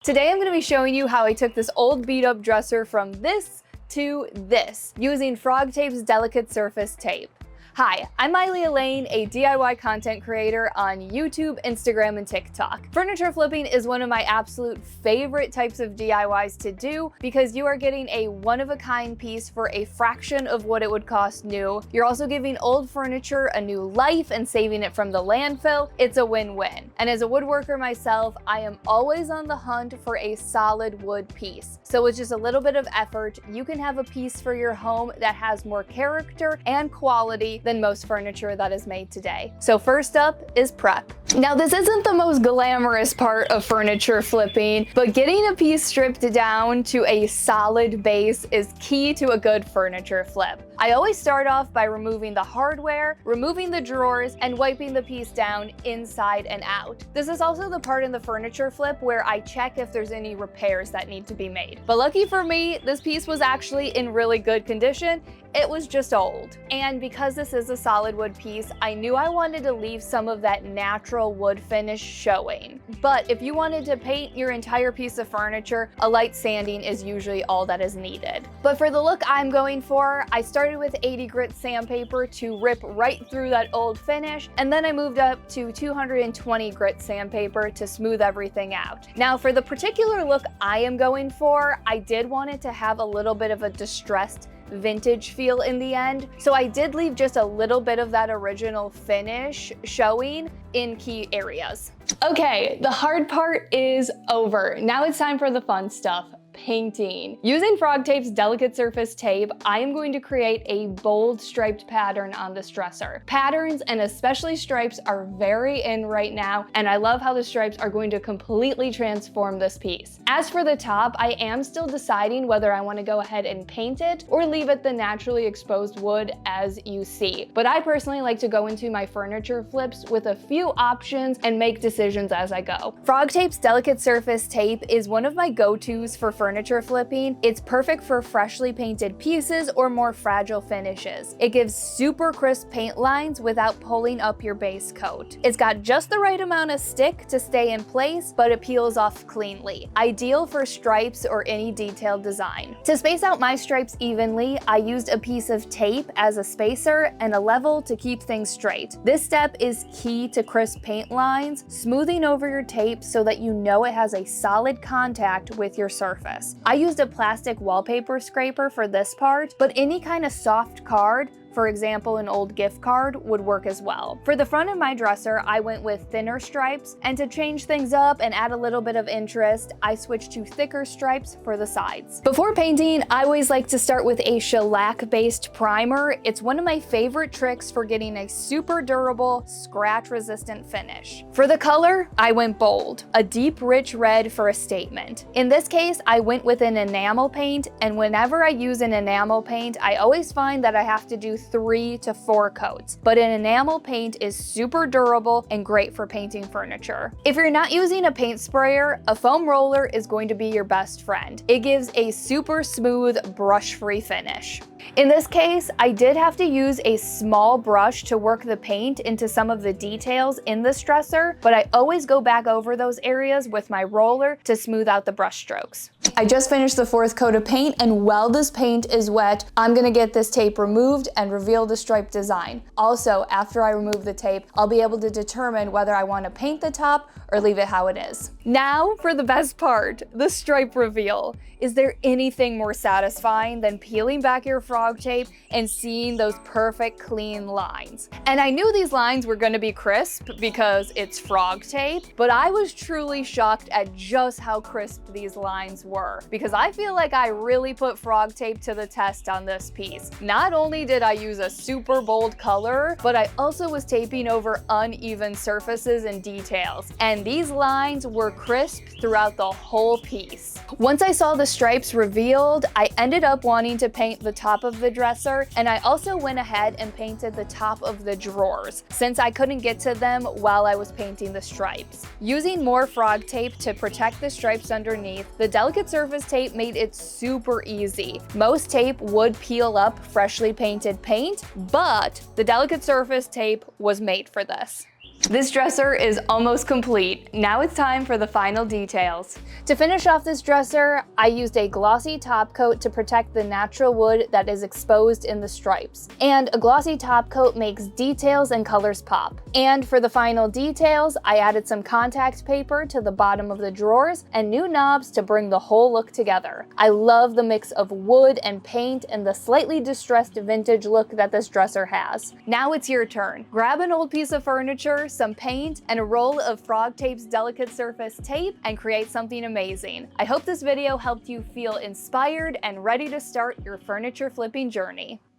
Today I'm going to be showing you how I took this old beat up dresser from this to this using FrogTape's delicate surface tape. Hi, I'm Mailey Elaine, a DIY content creator on YouTube, Instagram, and TikTok. Furniture flipping is one of my absolute favorite types of DIYs to do because you are getting a one-of-a-kind piece for a fraction of what it would cost new. You're also giving old furniture a new life and saving it from the landfill. It's a win-win. And as a woodworker myself, I am always on the hunt for a solid wood piece. So with just a little bit of effort, you can have a piece for your home that has more character and quality than most furniture that is made today. So first up is prep. Now this isn't the most glamorous part of furniture flipping, but getting a piece stripped down to a solid base is key to a good furniture flip. I always start off by removing the hardware, removing the drawers, and wiping the piece down inside and out. This is also the part in the furniture flip where I check if there's any repairs that need to be made. But lucky for me, this piece was actually in really good condition. It was just old. And because this is a solid wood piece, I knew I wanted to leave some of that natural wood finish showing. But if you wanted to paint your entire piece of furniture, a light sanding is usually all that is needed. But for the look I'm going for, I started with 80 grit sandpaper to rip right through that old finish, and then I moved up to 220 grit sandpaper to smooth everything out. Now for the particular look I am going for, I did want it to have a little bit of a distressed vintage feel in the end, so I did leave just a little bit of that original finish showing in key areas. Okay, the hard part is over. Now it's time for the fun stuff. Painting. Using FrogTape's delicate surface tape, I am going to create a bold striped pattern on this dresser. Patterns, and especially stripes, are very in right now, and I love how the stripes are going to completely transform this piece. As for the top, I am still deciding whether I want to go ahead and paint it or leave it the naturally exposed wood as you see. But I personally like to go into my furniture flips with a few options and make decisions as I go. FrogTape's delicate surface tape is one of my go-tos for furniture flipping. It's perfect for freshly painted pieces or more fragile finishes. It gives super crisp paint lines without pulling up your base coat. It's got just the right amount of stick to stay in place, but it peels off cleanly. Ideal for stripes or any detailed design. To space out my stripes evenly, I used a piece of tape as a spacer and a level to keep things straight. This step is key to crisp paint lines, smoothing over your tape so that you know it has a solid contact with your surface. I used a plastic wallpaper scraper for this part, but any kind of soft card, for example, an old gift card, would work as well. For the front of my dresser, I went with thinner stripes, and to change things up and add a little bit of interest, I switched to thicker stripes for the sides. Before painting, I always like to start with a shellac-based primer. It's one of my favorite tricks for getting a super durable, scratch-resistant finish. For the color, I went bold, a deep, rich red for a statement. In this case, I went with an enamel paint, and whenever I use an enamel paint, I always find that I have to do 3 to 4 coats, but an enamel paint is super durable and great for painting furniture. If you're not using a paint sprayer, a foam roller is going to be your best friend. It gives a super smooth, brush-free finish. In this case, I did have to use a small brush to work the paint into some of the details in this dresser, but I always go back over those areas with my roller to smooth out the brush strokes. I just finished the 4th coat of paint, and while this paint is wet, I'm gonna get this tape removed and reveal the stripe design. Also, after I remove the tape, I'll be able to determine whether I want to paint the top or leave it how it is. Now for the best part, the stripe reveal. Is there anything more satisfying than peeling back your FrogTape and seeing those perfect clean lines? And I knew these lines were going to be crisp because it's FrogTape, but I was truly shocked at just how crisp these lines were, because I feel like I really put FrogTape to the test on this piece. Not only did I use a super bold color, but I also was taping over uneven surfaces and details, and these lines were crisp throughout the whole piece. Once I saw the stripes revealed, I ended up wanting to paint the top of the dresser, and I also went ahead and painted the top of the drawers, since I couldn't get to them while I was painting the stripes. Using more FrogTape to protect the stripes underneath, the delicate surface tape made it super easy. Most tape would peel up freshly painted paint, but the delicate surface tape was made for this. This dresser is almost complete. Now it's time for the final details. To finish off this dresser, I used a glossy top coat to protect the natural wood that is exposed in the stripes. And a glossy top coat makes details and colors pop. And for the final details, I added some contact paper to the bottom of the drawers and new knobs to bring the whole look together. I love the mix of wood and paint and the slightly distressed vintage look that this dresser has. Now it's your turn. Grab an old piece of furniture, some paint, and a roll of FrogTape's delicate surface tape and create something amazing. I hope this video helped you feel inspired and ready to start your furniture flipping journey.